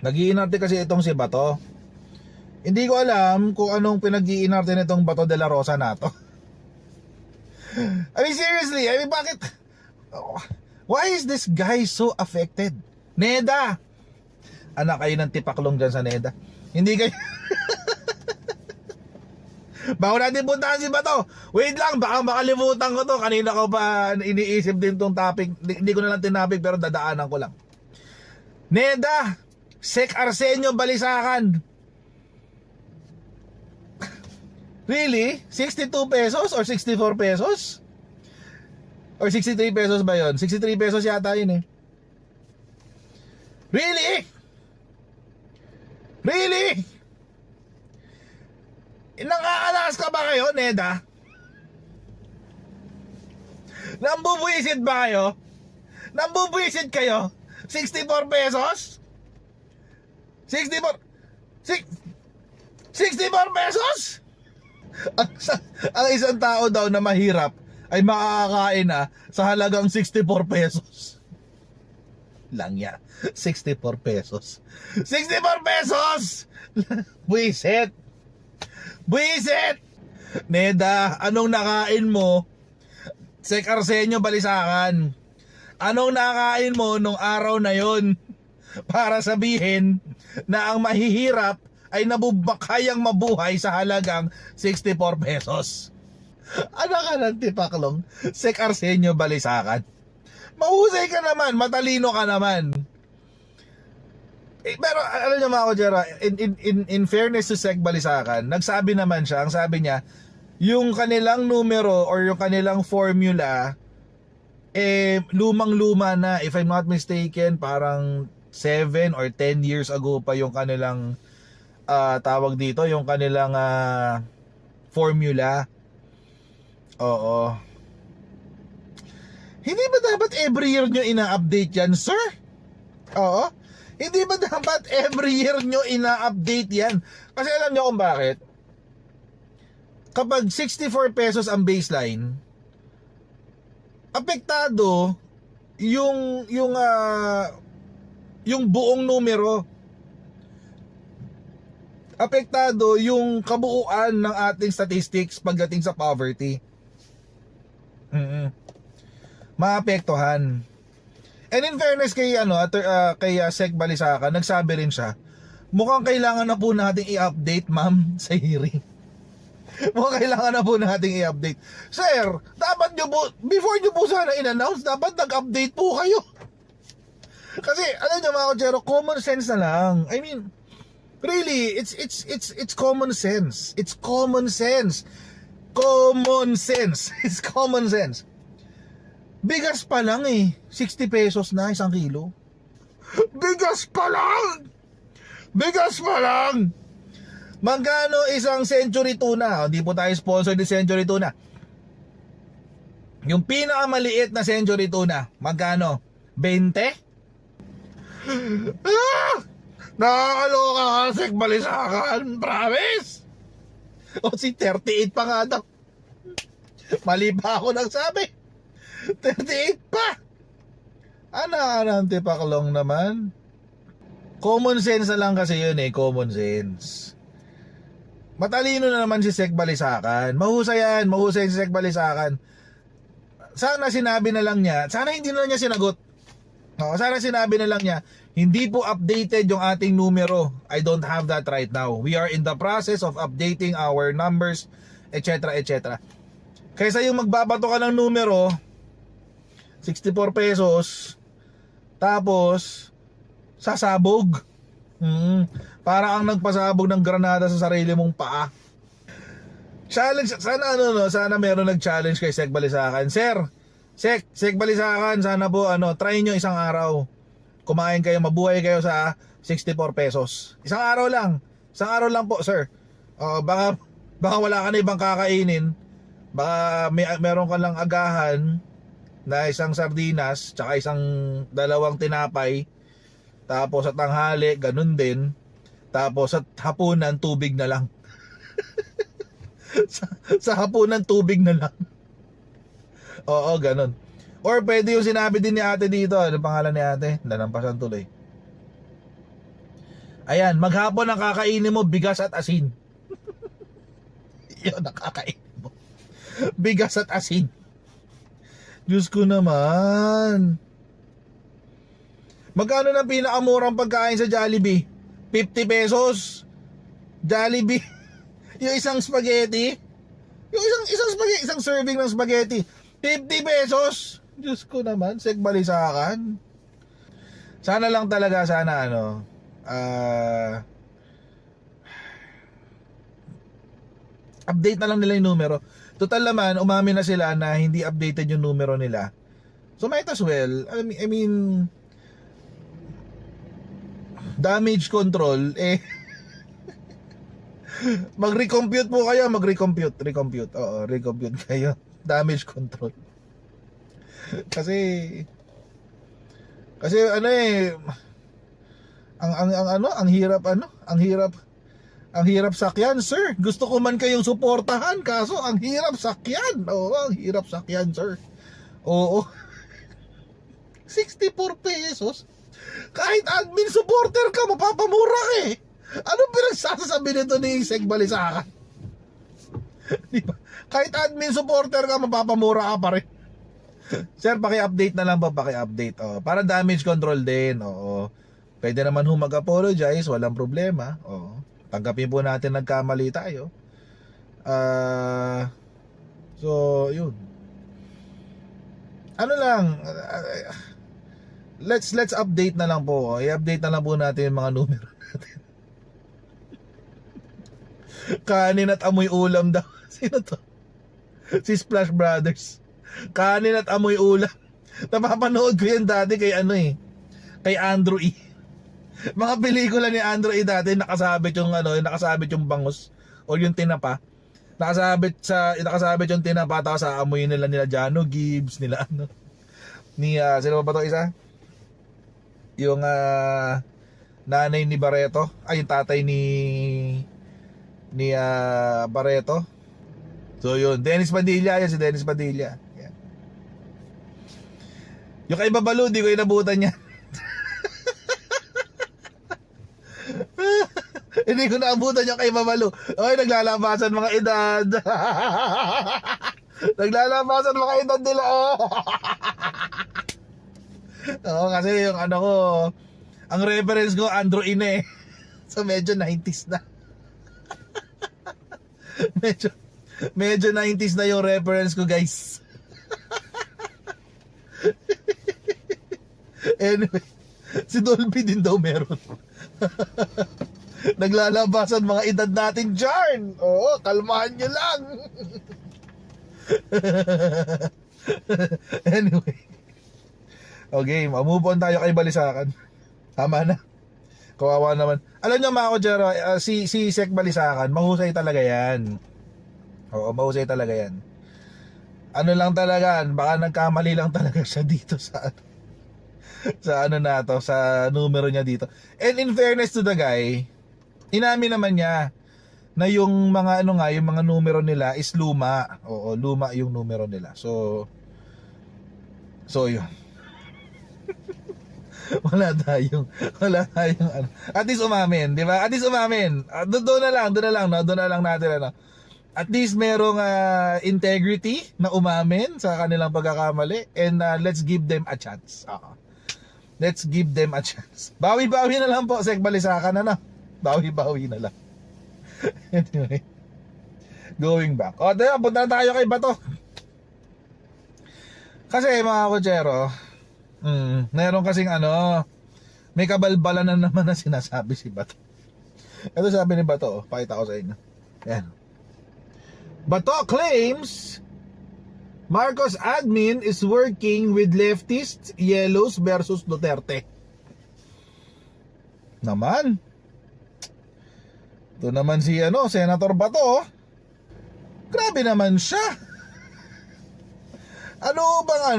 Nag-iinarte kasi itong si Bato. Hindi ko alam kung anong pinag-iinarte nitong Bato de la Rosa na to. I mean seriously, I mean bakit? Why is this guy so affected? Neda! Anak kayo ng tipaklong dyan sa Neda. Hindi kayo... Bago natin puntahan si Bato. Wait lang, baka makalimutan ko to. Kanina ko pa iniisip din tong topic. Hindi ko na lang tinapik pero dadaanan ko lang. Neda! Sek Arsenio Balisacan. Really? 62 pesos or 64 pesos? Or 63 pesos ba yun? 63 pesos yata yun eh. Really? Really? Nang-aalas ka ba kayo, Neda? Nambubuisit ba kayo? Nambubuisit kayo? 64 pesos? 64 pesos? Ang isang tao daw na mahirap ay makakakain na sa halagang 64 pesos. Lang ya. 64 pesos. 64 pesos! Buisit! Buisit! Neda, anong nakain mo? Sek Arsenio Balisacan. Anong nakain mo nung araw na yon para sabihin na ang mahihirap ay nabubakayang mabuhay sa halagang 64 pesos? Ano ka ng tipaklong? Sek Arsenio Balisacan. Mahusay ka naman, matalino ka naman. Pero alam niyo mga Kojera, in fairness to Sek Balisacan, nagsabi naman siya, ang sabi niya, yung kanilang numero or yung kanilang formula, lumang-luma na, if I'm not mistaken, parang 7 or 10 years ago pa yung kanilang tawag dito, yung kanilang formula. Oo. Hindi ba dapat every year nyo ina-update yan, sir? Oo. Hindi ba dapat every year nyo ina-update yan? Kasi alam nyo kung bakit? Kapag 64 pesos ang baseline, apektado yung buong numero. Apektado yung kabuuan ng ating statistics pagdating sa poverty. Maapektuhan. And in fairness kay kay Sek Balisacan, nagsabi rin siya, mukhang kailangan na po nating i-update, ma'am, sa hearing. Mukhang kailangan na po nating i-update. Sir, dapat nyo po, before nyo po sana in-announce, dapat nag-update po kayo. Kasi, alam nyo mga Kojero, common sense na lang. I mean, really, it's common sense. It's common sense. Common sense. It's common sense. Bigas pa lang 60 pesos na isang kilo. Bigas pa lang! Bigas pa lang! Magkano isang Century Tuna? Hindi po tayo sponsor ni Century Tuna. Yung pinakamaliit na Century Tuna, magkano? 20? Nakakaloka ka, Sek Balisacan. Promise! O si 38 pa nga daw. Mali pa ako nagsabi. 38 pa! Ano tipaklong naman? Common sense na lang kasi yun common sense. Matalino na naman si Sek Balisacan. Mahusay yan, mahusay si Sek Balisacan. Sana sinabi na lang niya, sana hindi na lang niya sinagot. No, sana sinabi na lang niya, hindi po updated yung ating numero. I don't have that right now. We are in the process of updating our numbers, etc. etc. Kaysa yung magbabato ka ng numero, 64 pesos, tapos sasabog. Para ang nagpasabog ng granada sa sarili mong paa. Challenge, sana meron nag-challenge kay Sek Balisacan. Sir, Sek Balisacan, sana po try nyo isang araw. Kumain kayo, mabuhay kayo sa 64 pesos. Isang araw lang. Isang araw lang po, sir. Baka wala ka na ibang kakainin. Baka meron ka lang agahan na isang sardinas tsaka isang dalawang tinapay, tapos sa tanghali ganun din, tapos sa hapunan tubig na lang. sa hapunan tubig na lang. Oo, ganun. Or pwede yung sinabi din ni ate dito, ano pangalan ni ate? Nalampasan tuloy. Ayan, maghapon ang kakainin mo bigas at asin. Yun ang kakainin mo. Bigas at asin. Diyos ko naman. Magkano na pinakamurang pagkain sa Jollibee? 50 pesos. Jollibee. Yung isang spaghetti. Yung isang spaghetti, isang serving ng spaghetti. 50 pesos. Diyos ko naman, segbalisakan. Sana lang talaga, update na lang nila yung numero. Total naman, umamin na sila na hindi updated yung numero nila. So might as well, I mean, damage control, mag-recompute po kayo, recompute. Oo, recompute kayo. Damage control. Kasi ang hirap sakyan, sir. Gusto ko man kayong suportahan, kaso ang hirap sakyan. Oo, ang hirap sakyan, sir. Oo. 64 pesos. Kahit admin supporter ka, mapapamura ka eh. Anong pinagsasabi nito ni Sek Balisakan? Diba? Kahit admin supporter ka, mapapamura ka pa rin. Sir, paki-update na lang po, paki-update. Oh, para damage control din. Oo. Pwede naman mag-apologize, walang problema. Oo. Tanggapin po natin nagkamali tayo. So, yun. Ano lang, let's update na lang po. I-update na lang po natin yung mga numero natin. Kanin at amoy ulam daw. Sino to? Si Splash Brothers. Kanin at amoy ulam. Napapanood ko yan dati kay kay Andrew E. Mga pelikula ni Andrew E dati nakasabit yung bangus o yung tinapa. Nakasabit yung tinapa, tapos aamoy nila Jano Gibbs, sino ba to isa? Yung nanay ni Barreto, yung tatay ni Barreto. So yun, Dennis Padilla, si Dennis Padilla. Yan. Yung kay Babalu, di ko inabutan niya. Hindi ko naabutan yung kay Babalu. Oy, naglalabasan mga edad. Naglalabasan mga edad nila. Oo, kasi yung ang reference ko, Andrew Ine. So medyo 90s na. Medyo 90s na yung reference ko, guys. Anyway, si Dolby din daw meron. Naglalabasan mga edad natin dyan. Oo, kalmahan nyo lang. Anyway. Okay, move on tayo kay Balisakan. Tama na. Kawawa naman. Alam nyo mga Kojero, si Sek Balisakan, mahusay talaga yan. Oo, mahusay talaga yan. Ano lang talaga, baka nagkamali lang talaga siya dito sa numero niya dito. And in fairness to the guy, inamin naman niya na yung mga yung mga numero nila is luma. Oo, luma yung numero nila. So yun. wala tayong at least umamin, di ba? At least umamin. Doon na lang natin At least merong integrity na umamin sa kanilang pagkakamali, and let's give them a chance. Let's give them a chance. Bawi-bawi na lang po, Sek Balisakan, Bawi-bawi na lang. Anyway, going back. Punta na tayo kay Bato. Kasi mga Kojero, meron kasing may kabalbalan na naman na sinasabi si Bato. Ito sabi ni Bato, pakita ko sa inyo. Ayan. Bato claims Marcos admin is working with leftists, yellows versus Duterte. Naman. Ito naman si Senator Bato. Grabe naman siya. Ano bang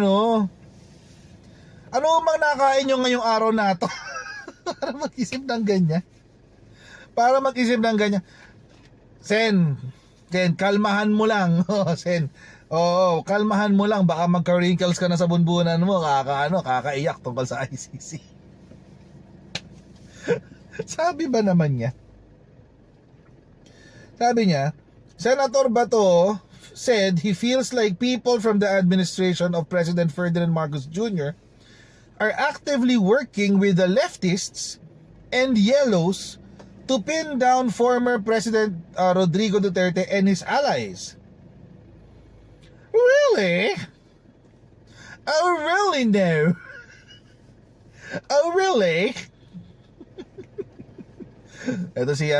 nakain nyo ngayong araw na to? Para mag-isip ng ganyan. Sen, kalmahan mo lang. Sen. Oo, kalmahan mo lang. Baka magka-wrinkles ka na sa bunbunan mo. Kakaiyak tungkol sa ICC. Sabi ba naman niya? Sabi niya, Senator Bato said he feels like people from the administration of President Ferdinand Marcos Jr. are actively working with the leftists and yellows to pin down former President Rodrigo Duterte and his allies. Really? Oh, really? No. Oh, really? Ito si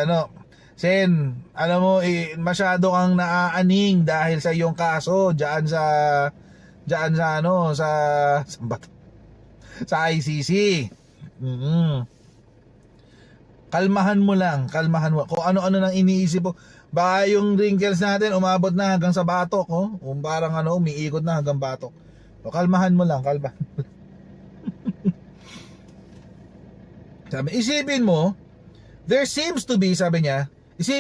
Sen, alam mo, masyado kang naaaning dahil sa iyong kaso diyan sa saan ba to? Sa ICC. Kalmahan mo lang, kalmahan mo. Kung ano-ano nang iniisip mo, baka yung wrinkles natin umabot na hanggang sa batok, oh. Parang umiikot na hanggang batok. O, kalmahan mo lang, kalmahan mo lang. Sabi, isipin mo, there seems to be, sabi niya, I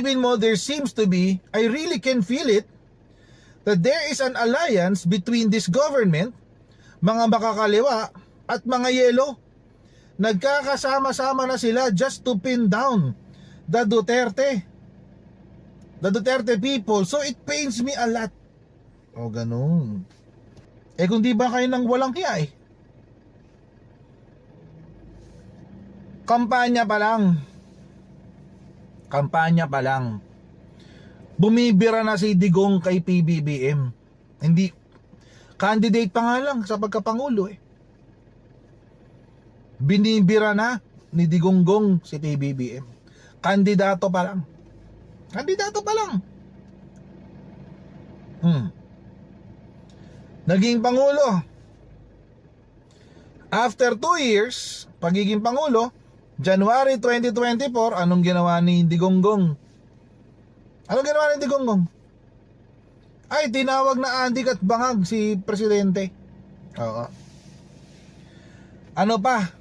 really can feel it, that there is an alliance between this government, mga makakaliwa, at mga yelo. Nagkakasama-sama na sila just to pin down the Duterte people. So it pains me a lot. O, ganun. Kung di ba kayo nang walang hiya Kampanya pa lang. Bumibira na si Digong kay PBBM. Hindi, candidate pa nga lang sa pagkapangulo Binibira na ni Digonggong si PBBM. Kandidato pa lang. Naging pangulo. After 2 years, pagiging pangulo, January 2024, anong ginawa ni Digonggong? Ay, tinawag na andik at bangag si Presidente. Oo. Ano pa?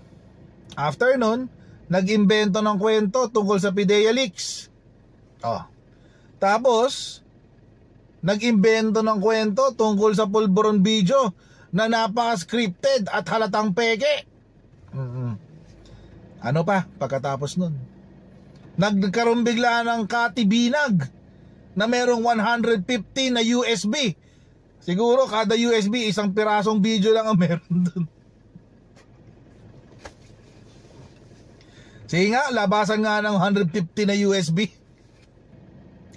After nun, nag-imbento ng kwento tungkol sa PIDEA leaks. Tapos, nag-imbento ng kwento tungkol sa pulburon video na napaka-scripted at halatang peke. Ano pa pagkatapos nun? Nagkaroon bigla ng katibinag na merong 150 na USB. Siguro kada USB isang pirasong video lang ang meron dun. Sige nga, labasan nga ng 150 na USB.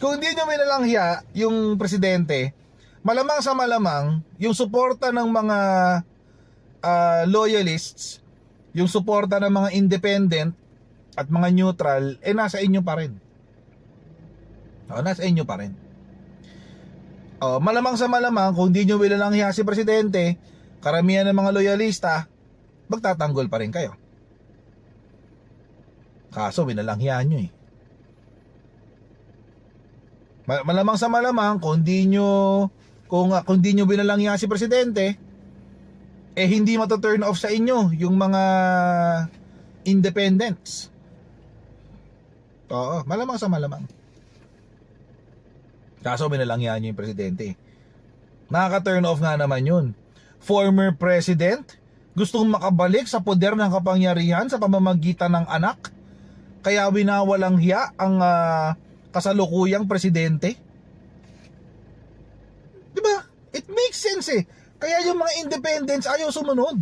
Kung hindi nyo minalang hiya yung presidente, malamang sa malamang yung suporta ng mga loyalists, yung suporta ng mga independent at mga neutral, nasa inyo pa rin. Nasa inyo pa rin. Malamang sa malamang, kung hindi nyo minalang hiya si presidente, karamihan ng mga loyalista, magtatanggol pa rin kayo. Kaso binalanghihan nyo Malamang sa malamang kung di nyo binalanghihan si presidente, hindi mata-turn off sa inyo yung mga independents. Oo, malamang sa malamang. Kaso binalanghihan nyo yung presidente. Nakaka-turn off nga naman yun. Former president gustong makabalik sa poder ng kapangyarihan sa pamamagitan ng anak, kaya winawalang hiya ang kasalukuyang presidente. Diba? It makes sense Kaya yung mga independents ayaw sumunod.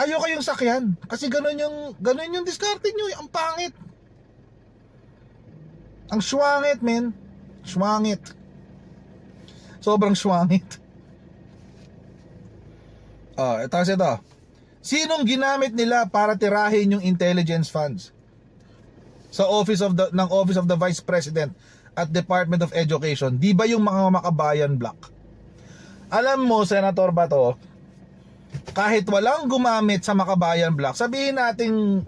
Ayaw kayong sakyan. Kasi ganun yung diskarte nyo. Ang pangit. Ang swangit, men. Swangit. Sobrang swangit. Tapos ito. Sinong ginamit nila para tirahin yung intelligence funds? Sa Office of the Vice President at Department of Education. Di ba yung mga Makabayan block? Alam mo, Senator Bato, kahit walang gumamit sa Makabayan block, sabihin natin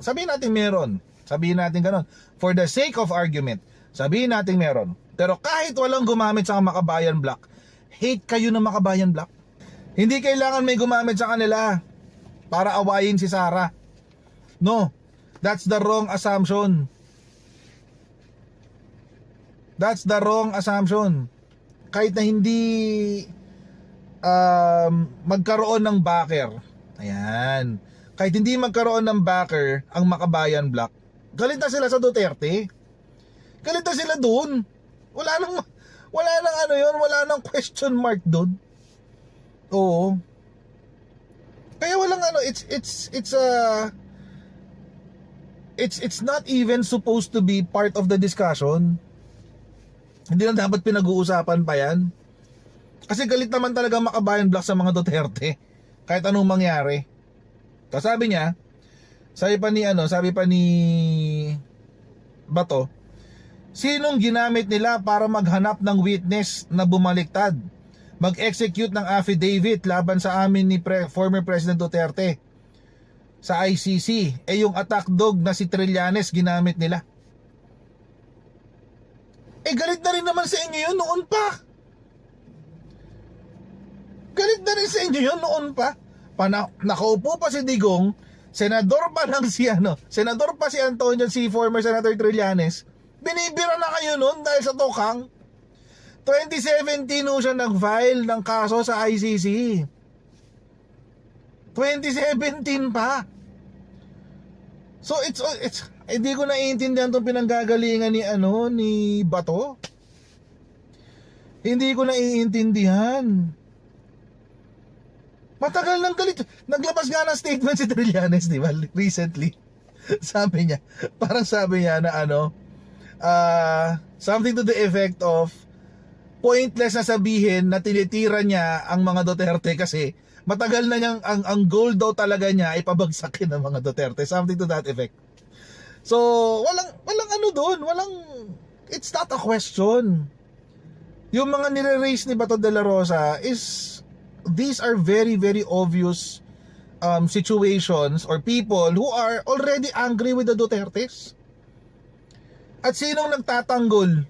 meron. Sabihin natin ganun. For the sake of argument, sabihin natin meron. Pero kahit walang gumamit sa Makabayan block, hate kayo ng Makabayan block. Hindi kailangan may gumamit sa kanila para awayin si Sara. No, that's the wrong assumption. That's the wrong assumption. Kahit na hindi magkaroon ng backer. Ayan. kahit hindi magkaroon ng backer ang Makabayan Block, galit na sila sa Duterte. Galit na sila dun. Wala nang ano yun, wala nang question mark dun. Oo. Kaya walang ano, it's not even supposed to be part of the discussion. Hindi na dapat pinag-uusapan pa yan. Kasi galit naman talaga Makabayan Block sa mga Duterte. Kahit anong mangyari. Kasi sabi pa ni Bato, sinong ginamit nila para maghanap ng witness na bumaliktad, mag-execute ng affidavit laban sa amin ni former President Duterte sa ICC? Yung attack dog na si Trillanes ginamit nila. Galit na rin naman sa inyo yun noon pa. Galit na rin sa inyo yun noon pa. Nakaupo pa si Digong, senador pa si Antonio, si former Senator Trillanes, binibira na kayo noon dahil sa tokang. 2017 siya nag-file ng kaso sa ICC. 2017 pa. So it's hindi ko naiintindihan tong pinanggagalingan ni Bato. Hindi ko naiintindihan. Matagal nang galit. Naglabas nga ng statement si Trillanes, di ba? Recently. Sabi niya na something to the effect of pointless na sabihin na tinitira niya ang mga Duterte kasi matagal na niyang ang goal daw talaga niya ay pabagsakin ng mga Duterte. Something to that effect. So, it's not a question. Yung mga nire-raise ni Bato de la Rosa these are very, very obvious situations or people who are already angry with the Dutertes. At sinong nagtatanggol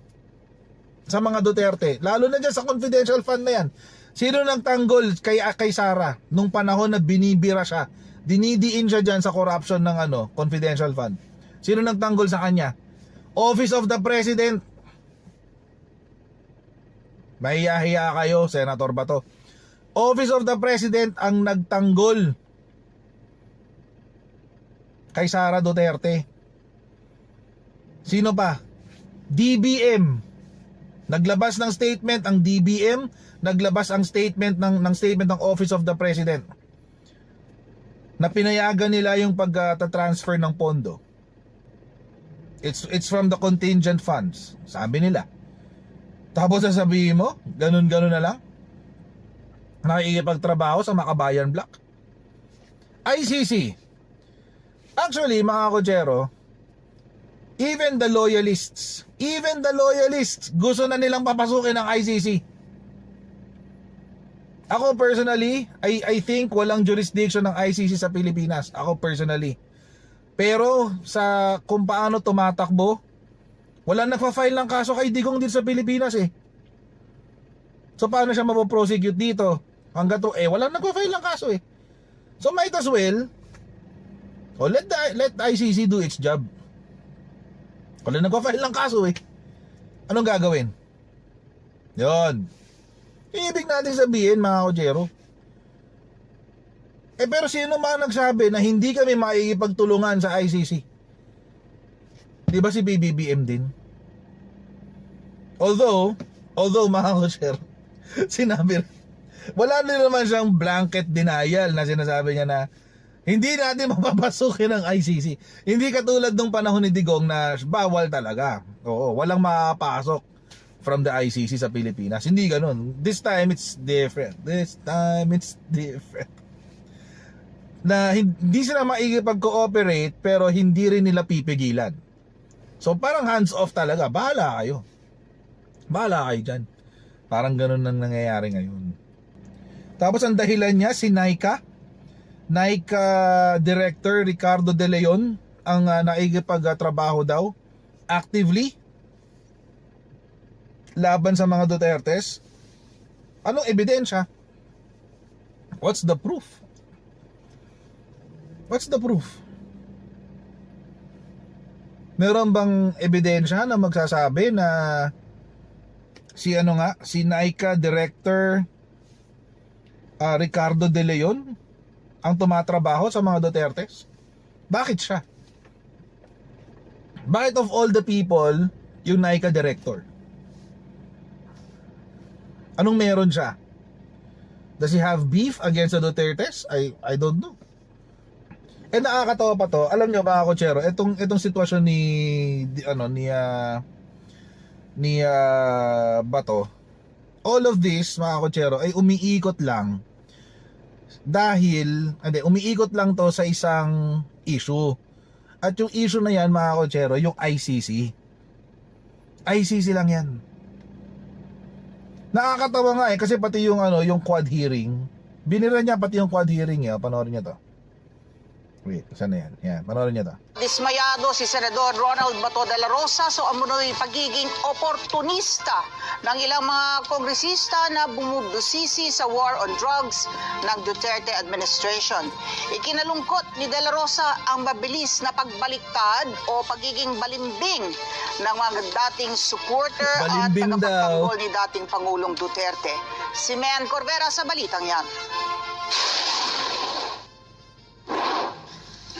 sa mga Duterte? Lalo na dyan sa confidential fund na yan. Sino nagtanggol kay Sara nung panahon na binibira siya? Dinidiin siya dyan sa corruption ng confidential fund. Sino nagtanggol sa kanya? Office of the President. Mahiya-hiya kayo, Senator Bato. Office of the President ang nagtanggol kay Sara Duterte. Sino pa? DBM. Naglabas ng statement ang DBM, naglabas ang statement ng Office of the President na pinayagan nila yung pag-transfer ng pondo. It's from the contingent funds, sabi nila. Tapos sasabihin mo, ganun na lang, nakikipagtrabaho sa Makabayan Block. ICC. Actually, mga kochero, even the loyalists gusto na nilang papasukin ng ICC. Ako personally, I think walang jurisdiction ng ICC sa Pilipinas. Ako personally. Pero sa kung paano tumatakbo, walang nagpa-file ng kaso kay Digong dito sa Pilipinas eh. So paano siya mapoprosecute dito? Hanggang walang nagpa-file ng kaso eh. So might as well, let ICC do its job. Wala nagpa-file ng kaso eh. Anong gagawin? Yon. Ibig natin sabihin, mga kochero, pero sino man nagsabi na hindi kami makikipagtulungan sa ICC? Di ba si BBBM din? Although mga kochero, sinabi, wala din naman siyang blanket denial na sinasabi niya na hindi natin mapapasukin ng ICC. Hindi katulad nung panahon ni Digong na bawal talaga. Oo, walang makapasok from the ICC sa Pilipinas. Hindi ganun. This time it's different. Na hindi sila maikipag-cooperate pero hindi rin nila pipigilan. So parang hands off talaga. Bahala kayo dyan. Parang ganun ang nangyayari ngayon. Tapos ang dahilan niya, si NICA Director Ricardo De Leon ang naikipagtrabaho daw actively laban sa mga Dutertes. Anong ebidensya? What's the proof? Meron bang ebidensya na magsasabi na si NICA Director Ricardo De Leon ang tumatrabaho sa mga Dutertes? Bakit siya? Bakit of all the people, yung NICA director? Anong meron siya? Does he have beef against the Dutertes? I don't know. Eh, nakakatawa pa to. Alam nyo mga kotsero, itong sitwasyon ni Bato, all of this mga kotsero ay umiikot lang dahil umiikot lang to sa isang issue. At yung issue na yan mga kotsero, yung ICC lang yan. Nakakatawa nga kasi pati yung yung quad hearing, binira niya pati yung quad hearing niya. Panoorin niyo to. Wait, saan na yan? Yan, panoorin niyo to. Dismayado si Senador Ronald Bato de la Rosa so amunoy pagiging oportunista ng ilang mga kongresista na bumubusisi sa war on drugs ng Duterte administration. Ikinalungkot ni de la Rosa ang mabilis na pagbaliktad o pagiging balimbing ng mga dating supporter at tagapagtanggol ni dating Pangulong Duterte. Si Men Corvera sa balitang yan.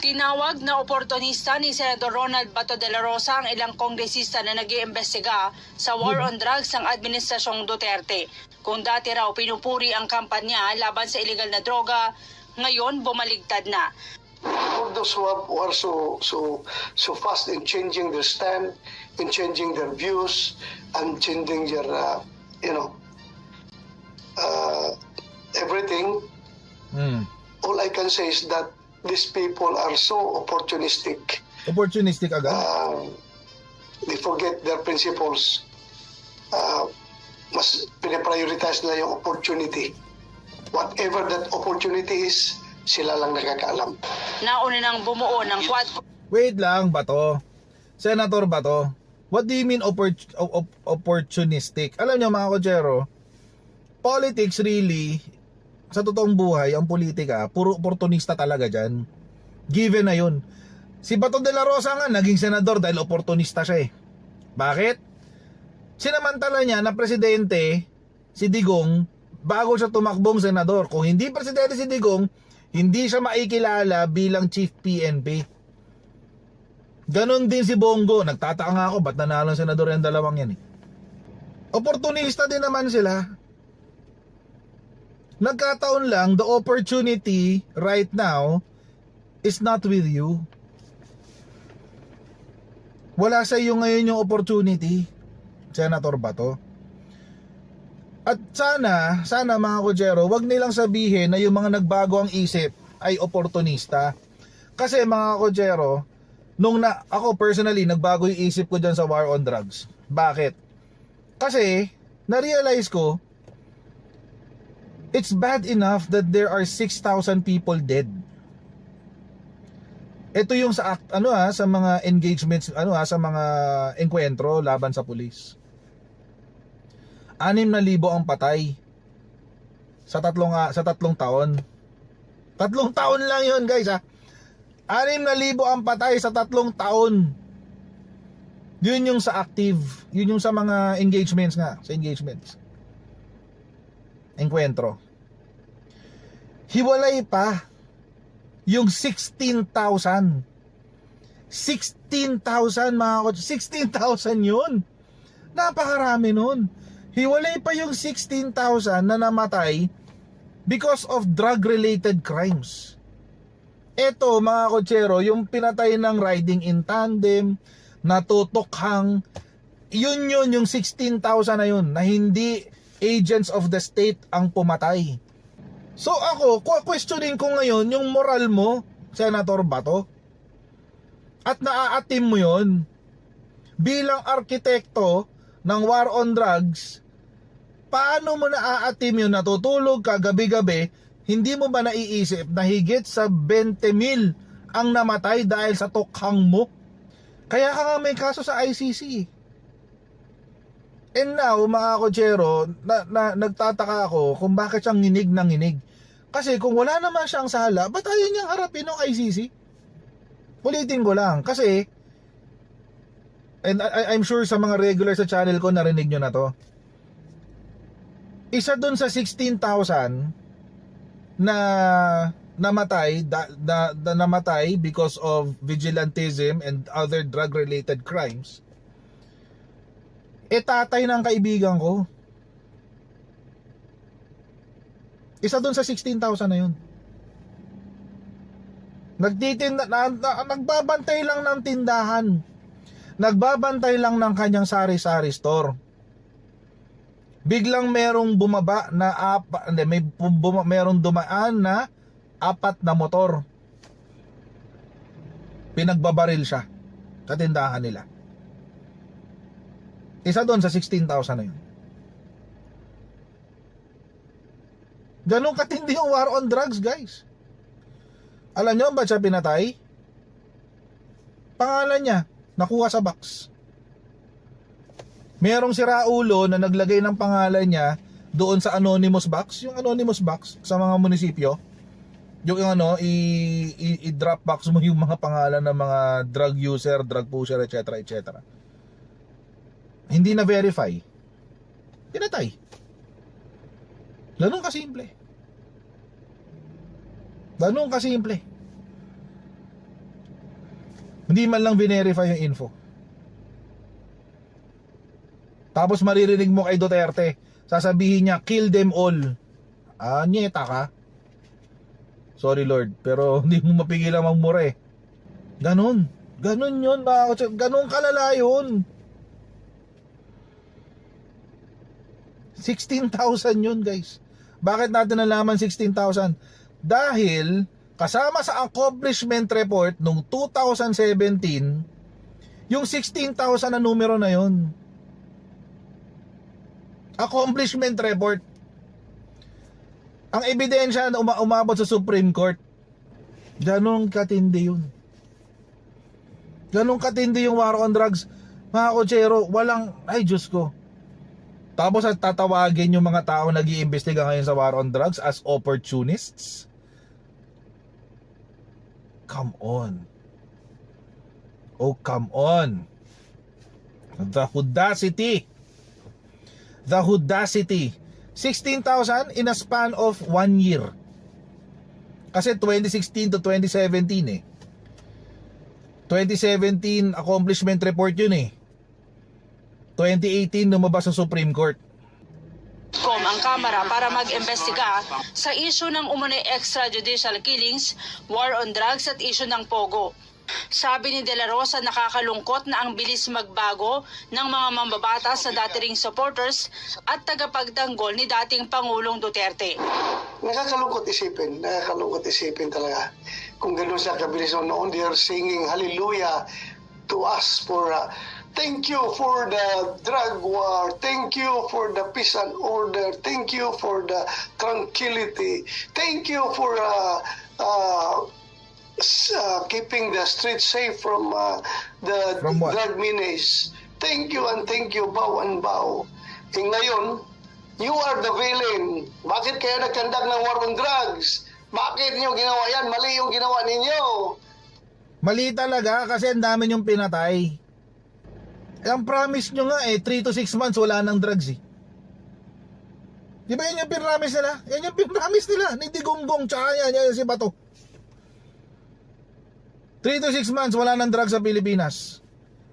Tinawag na oportunista ni Senador Ronald Bato de la Rosa ang ilang kongresista na nag-iimbestiga sa war on drugs ng Administrasyong Duterte. Kung dati raw pinupuri ang kampanya laban sa illegal na droga, ngayon bumaligtad na. For those who are so fast in changing their stand, in changing their views, and changing their everything, all I can say is that these people are so opportunistic. Opportunistic agad? They forget their principles. Mas pinaprioritize nila yung opportunity. Whatever that opportunity is, sila lang nakakaalam. Nauna nang bumuo ng quad. Wait lang, Bato. Senator Bato. What do you mean opportunistic? Alam niyo mga kotsero, politics really, sa totoong buhay, ang politika, puro oportunista talaga dyan. Given na yun. Si Bato de la Rosa nga, naging senador dahil oportunista siya eh. Bakit? Sinamantala niya na presidente, si Digong, bago siya tumakbong senador. Kung hindi presidente si Digong, hindi siya maikilala bilang chief PNP. Ganon din si Bongo. Nagtataka nga ako, ba't nanalo ang senador yung dalawang yan eh. Oportunista din naman sila. Nagkataon lang, the opportunity right now is not with you. Wala sa iyo ngayon yung opportunity, Senator Bato. At sana mga kotsero, wag nilang sabihin na yung mga nagbago ang isip ay oportunista. Kasi mga kotsero, ako personally, nagbago yung isip ko dyan sa war on drugs. Bakit? Kasi, na-realize ko, it's bad enough that there are 6,000 people dead. Ito yung sa sa mga engagements, sa mga enkwentro laban sa pulis. 6,000 ang patay sa tatlong taon. 3 taon lang 'yon, guys, ha. 6,000 ang patay sa 3 taon. Yun yung sa active, yun yung sa mga engagements nga, sa engagements. Enkwentro. Hiwalay pa yung 16,000. 16,000 mga kots. 16,000 yun. Napakarami nun. Hiwalay pa yung 16,000 na namatay because of drug-related crimes. Ito mga kotsero, yung pinatay ng riding in tandem, natutokhang, yun yung 16,000 na yun, na hindi agents of the state ang pumatay. So ako, questioning ko ngayon yung moral mo, Senator Bato. At naaatim mo yun. Bilang arkitekto ng war on drugs, paano mo naaatim yun? Natutulog ka gabi-gabi, hindi mo ba naiisip na higit sa 20,000 ang namatay dahil sa tokhang mo? Kaya ka nga may kaso sa ICC. And now, mga kotsero, nagtataka ako kung bakit siyang nginig ng nginig. Kasi kung wala naman siyang sala, ba't ayaw niyang harapin ng ICC? Ulitin ko lang. Kasi, and I'm sure sa mga regular sa channel ko, narinig nyo na to. Isa dun sa 16,000 na namatay because of vigilantism and other drug-related crimes, tatay ng kaibigan ko. Isa dun sa 16,000 na yun. Nagbabantay lang ng tindahan. Nagbabantay lang ng kanyang sari-sari store. Biglang merong bumaba na merong dumaan na 4 na motor. Pinagbabaril siya sa tindahan nila. Isa doon sa 16,000 na yun. Ganun katindi yung war on drugs, guys. Alam nyo ba siya pinatay? Pangalan niya nakuha sa box. Merong siraulo na naglagay ng pangalan niya doon sa anonymous box, yung anonymous box sa mga munisipyo. Yung i-drop box mo yung mga pangalan ng mga drug user, drug pusher, etc. etc. Hindi na verify. Pinatay. Ganun kasimple. Ganun kasimple. Hindi man lang verify yung info. Tapos maririnig mo kay Duterte, sasabihin niya, kill them all. Nyeta ka. Sorry Lord, pero hindi mo mapigilan magmura eh. Ganun. Ganun yun. Ganun kalala yun. 16,000 yun, guys. Bakit natin nalaman 16,000? Dahil kasama sa accomplishment report nung 2017, yung 16,000 na numero na yun. Accomplishment report. Ang ebidensya na umabot sa Supreme Court. Ganun katindi yun. Ganun katindi yung war on drugs. Mga kotsero, walang, ay Diyos ko. Tapos at tatawagin yung mga tao nag-iimbestiga ngayon sa war on drugs as opportunists. Come on. Oh, come on. The audacity. The audacity. 16,000 in a span of 1 year. Kasi 2016 to 2017 eh. 2017 accomplishment report yun eh. 2018 lumabas sa Supreme Court. Ang Kamara para mag-imbestiga sa issue ng umunay extrajudicial killings, war on drugs at issue ng Pogo. Sabi ni De La Rosa, nakakalungkot na ang bilis magbago ng mga mambabatas na dati ring supporters at tagapagtanggol ni dating Pangulong Duterte. Nakakalungkot isipin talaga. Kung gano'n siya kabilis noon, they are singing hallelujah to us for thank you for the drug war, thank you for the peace and order, thank you for the tranquility, thank you for keeping the streets safe from the drug menace. Thank you and thank you, bow and bow. Ngayon, you are the villain. Bakit kayo nagkandak ng war on drugs? Bakit niyo ginawa yan? Mali yung ginawa ninyo. Mali talaga kasi ang dami niyong pinatay. Ang promise nyo nga 3 to 6 months wala nang drugs eh. Di ba yan yung pinramis nila? Yan yung pinramis nila ni Digonggong tsaka yan si Bato. 3 to 6 months wala nang drugs sa Pilipinas.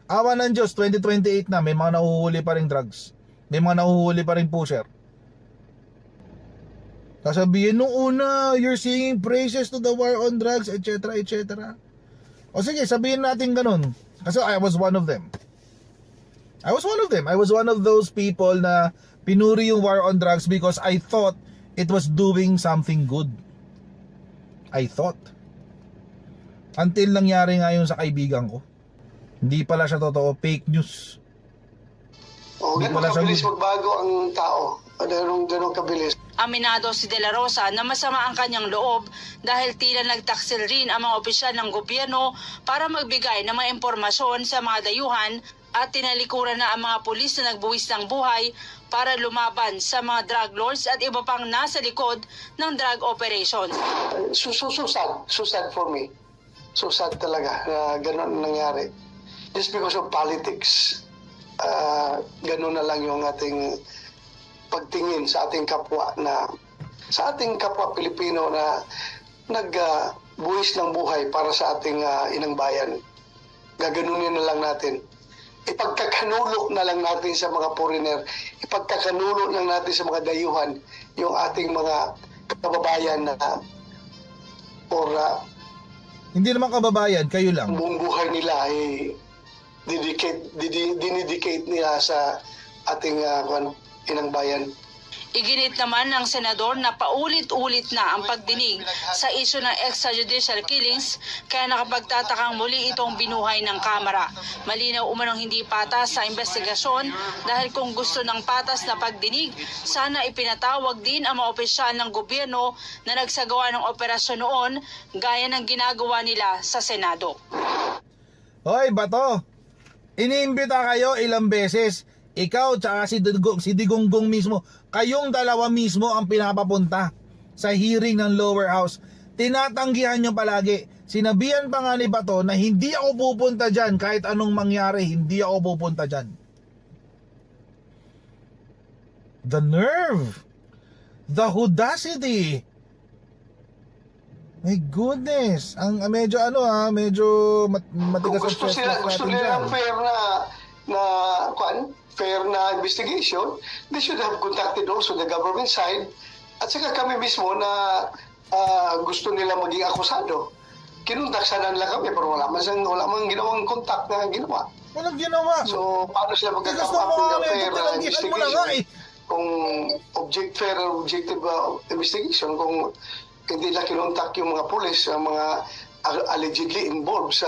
Awa ng Diyos, 2028 na, may mga nahuhuli pa ring drugs. May mga nahuhuli pa ring pusher. Sasabihin nung una, you're singing praises to the war on drugs, etc. etc. O sige, sabihin natin ganun. Kasi I was one of them. I was one of those people na pinuri yung war on drugs because I thought it was doing something good. I thought. Until nangyari nga yun sa kaibigan ko. Hindi pala siya totoo, fake news. Ganun kabilis magbago ang tao. Ganun kabilis. Aminado si De La Rosa na masama ang kanyang loob dahil tila nagtaksil rin ang mga opisyal ng gobyerno para magbigay ng mga impormasyon sa mga dayuhan at tinalikuran na ang mga pulis na nagbuwis ng buhay para lumaban sa mga drug lords at iba pang nasa likod ng drug operations. So sad for me. So sad talaga na gano'n nangyari. Just because of politics, gano'n na lang yung ating pagtingin sa ating kapwa Pilipino na nagbuwis ng buhay para sa ating inang bayan. Gaganunin na lang natin. Ipagkakanulo na lang natin sa mga foreigner, ipagkakanulo lang natin sa mga dayuhan yung ating mga kababayan na Hindi naman kababayan, kayo lang. buong buhay nila ay dinedicate nila sa ating inang bayan. Iginit naman ng senador na paulit-ulit na ang pagdinig sa isyu ng extrajudicial killings kaya nakapagtatakang muli itong binuhay ng Kamara. Malinaw umanong hindi patas sa investigasyon dahil kung gusto ng patas na pagdinig, sana ipinatawag din ang mga opisyal ng gobyerno na nagsagawa ng operasyon noon gaya ng ginagawa nila sa Senado. Hoy, Bato! Iniimbita kayo ilang beses. Ikaw tsaka si Digonggong mismo, kayong dalawa mismo ang pinapapunta sa hearing ng lower house. Tinatanggihan nyo palagi. Sinabihan pa nga ni Bato na hindi ako pupunta dyan kahit anong mangyari, hindi ako pupunta dyan. The nerve! The audacity! My goodness! Ang medyo matigas ang Kung gusto nila fair na investigation, they should have contacted also the government side at saka kami mismo na gusto nila maging akusado. Kinuntak sana nila kami pero wala man ginawang contact na ginawa. Walang ginawa. So, paano sila magkakap ng fair investigation? Kung fair objective investigation, kung hindi na kinuntak yung mga pulis, ang mga allegedly involved sa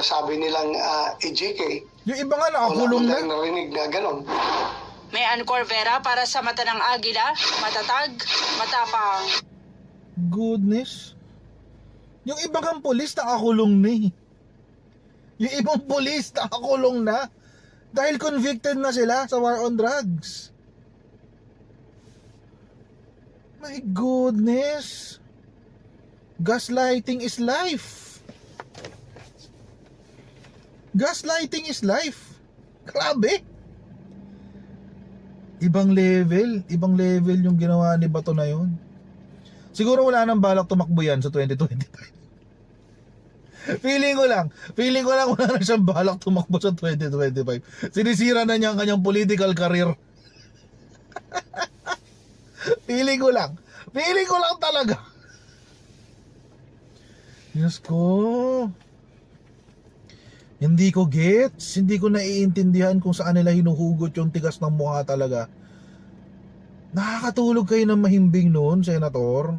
sabi nilang EJK. Yung iba nga nakakulong na. Wala narinig na ganon. May Ann Corvera para sa Mata ng Agila, matatag, matapang. Goodness. Yung ibang kang pulis nakakulong na eh. Yung ibang pulis nakakulong na. Dahil convicted na sila sa war on drugs. My goodness. Gaslighting is life. Gaslighting is life. Grabe. Ibang level yung ginawa ni Bato na yun. Siguro wala nang balak tumakbo yan sa 2025. Feeling ko lang wala na siyang balak tumakbo sa 2025. Sinisira na niya ang kanyang political career. Feeling ko lang talaga. Diyos ko. Hindi ko gets, hindi ko naiintindihan kung saan nila hinuhugot yung tigas ng mukha talaga. Nakakatulog kayo ng mahimbing noon, Senator,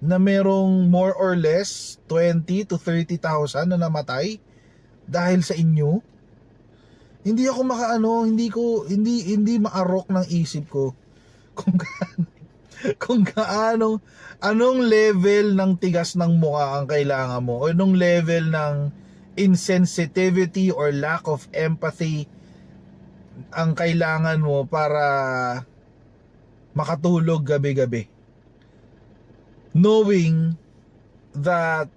na merong more or less 20 to 30,000 na namatay dahil sa inyo. Hindi ako hindi maarok ng isip ko kung anong level ng tigas ng mukha ang kailangan mo o anong level ng insensitivity or lack of empathy ang kailangan mo para makatulog gabi-gabi, knowing that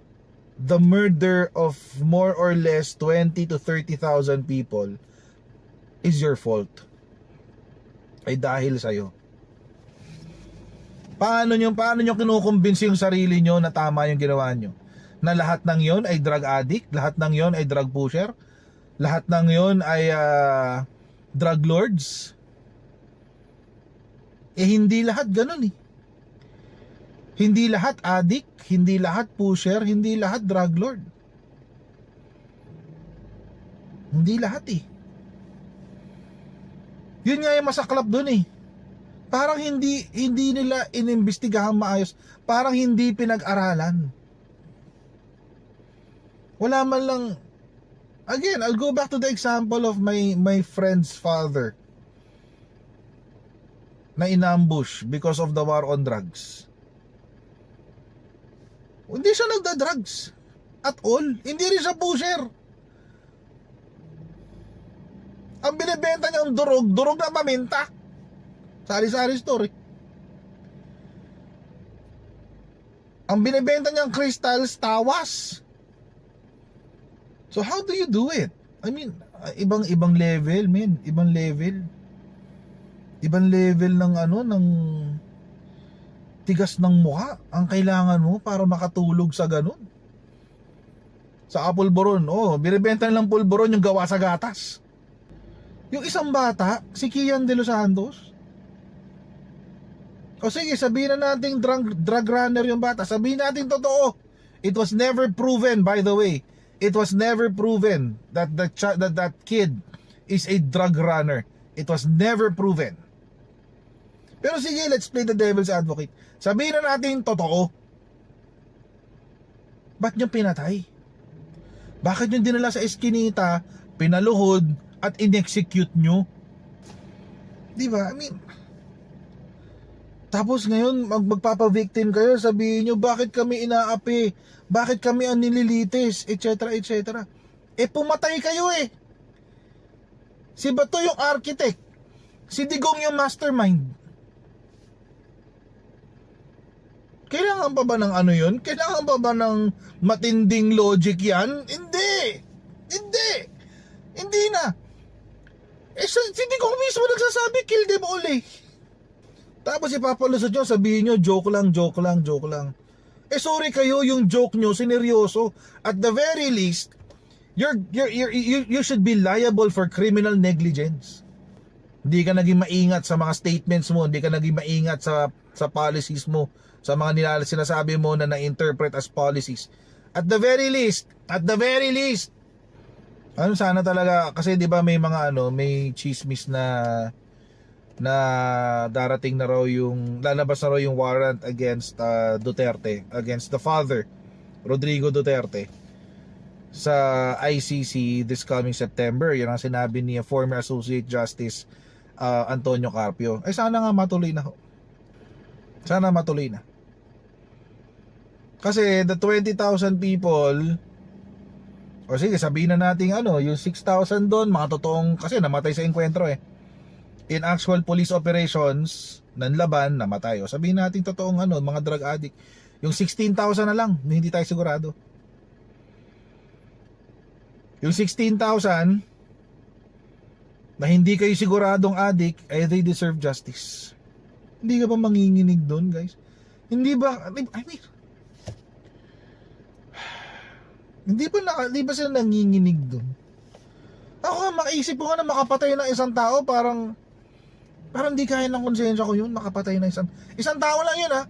the murder of more or less 20 to 30,000 people is your fault, ay dahil sa'yo. Paano nyo kinukumbinsi yung sarili nyo na tama yung ginawa nyo? Na lahat ng yon ay drug addict, lahat ng yon ay drug pusher, lahat ng yon ay drug lords? Hindi lahat ganun eh. Hindi lahat addict, hindi lahat pusher, hindi lahat drug lord. Hindi lahat eh. Yun nga yung masaklap dun eh. Parang hindi nila inimbestigahan maayos. Parang hindi pinag-aralan. Wala man lang. Again, I'll go back to the example of my friend's father na inambush because of the war on drugs. Hindi siya nagda-drugs at all. Hindi rin siya pusher. Ang binibenta niyang durog na paminta. Sari-sari store. Ang binibenta niyang crystals, tawas. So how do you do it? I mean, ibang level, man. Ibang level ng tigas ng mukha ang kailangan mo para makatulog sa ganun. Sa pulburon, binibenta nilang pulburon yung gawa sa gatas. Yung isang bata, si Kian De Los Santos. O sige, sabihin na natin drug runner yung bata. Sabihin natin totoo. It was never proven, by the way. It was never proven that that kid is a drug runner. It was never proven. Pero sige, let's play the devil's advocate. Sabihin na natin totoo. Ba't nyo pinatay? Bakit nyo dinala sa eskinita, pinaluhod, at in-execute nyo? Diba? I mean, tapos ngayon, magpapavictim kayo, sabihin nyo, bakit kami inaapi? Bakit kami ang nililitis? Etc. etc. Pumatay kayo eh. Si Bato yung architect. Si Digong yung mastermind. Kailangan pa ba ng ano yun? Kailangan pa ba ng matinding logic yan? Hindi! Hindi! Hindi na! Si Digong mismo nagsasabi, kill them all eh. Tapos ipapalusot nyo, sabihin nyo, joke lang. Sorry kayo, yung joke nyo, sineryoso. At the very least, you should be liable for criminal negligence. Hindi ka naging maingat sa mga statements mo, hindi ka naging maingat sa policies mo, sa mga sinasabi mo na na-interpret as policies. At the very least, sana talaga, kasi di ba may mga may chismis na darating na raw lalabas na raw yung warrant against Duterte, against the father, Rodrigo Duterte, sa ICC this coming September. Yan ang sinabi ni former Associate Justice Antonio Carpio. Sana nga matuloy na. Sana matuloy na. Kasi the 20,000 people, o sige, sabihin na natin yung 6,000 doon, mga totoong, kasi namatay sa enkwentro eh. In actual police operations, nanlaban, namatay. O sabihin natin totoong mga drug addict. Yung 16,000 na lang, hindi tayo sigurado. Yung 16,000 na hindi kayo siguradong addict, ay they deserve justice. Hindi ka ba manginginig doon, guys? Hindi ba, I mean, hindi ba sila nanginginig doon? Ako nga, makaisip ko nga na makapatay ng isang tao, parang di kaya ng konsensya ko yun, makapatay ng isang tao lang yun ha.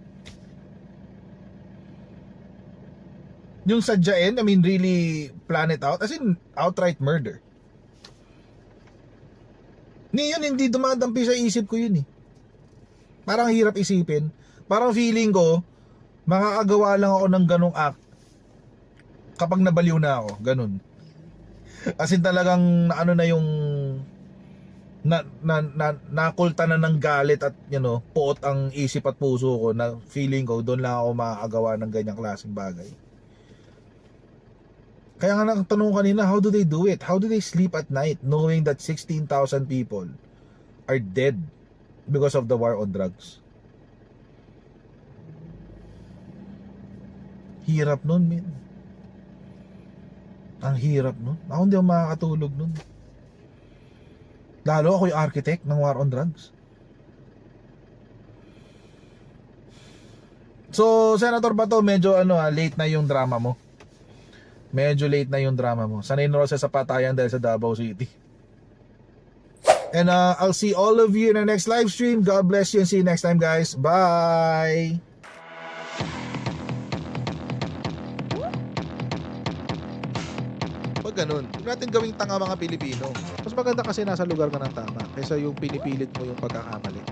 Yung sadyain, I mean really plan it out, as in outright murder. Hindi dumadampi sa isip ko yun eh. Parang hirap isipin. Parang feeling ko, makakagawa lang ako ng ganong act kapag nabaliw na ako, ganun. As in talagang na yung nakulta na ng galit at puot ang isip at puso ko, na feeling ko doon lang ako makakagawa ng ganyang klaseng bagay. Kaya nga nagtanong kanina, how do they do it? How do they sleep at night knowing that 16,000 people are dead because of the war on drugs? Hirap nun, man. Ang hirap nun. Ako hindi ako makakatulog nun. Lalo ako yung architect ng war on drugs. So, Senator Bato, medyo late na yung drama mo. Medyo late na yung drama mo. Sanay na sa patayan dahil sa Davao City. And I'll see all of you in our next live stream. God bless you and see you next time, guys. Bye! Ganun. Huwag natin gawing tanga mga Pilipino. Mas maganda kasi nasa lugar ka ng tama kaysa yung pinipilit mo yung pagkakamali.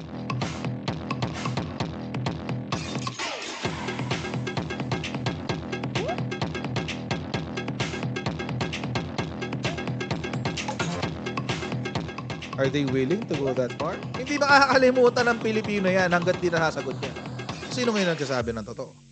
Are they willing to go that far? Hindi makakalimutan ng Pilipino yan hanggat di nasasagot niya. Sino ngayon nagsasabi ng totoo?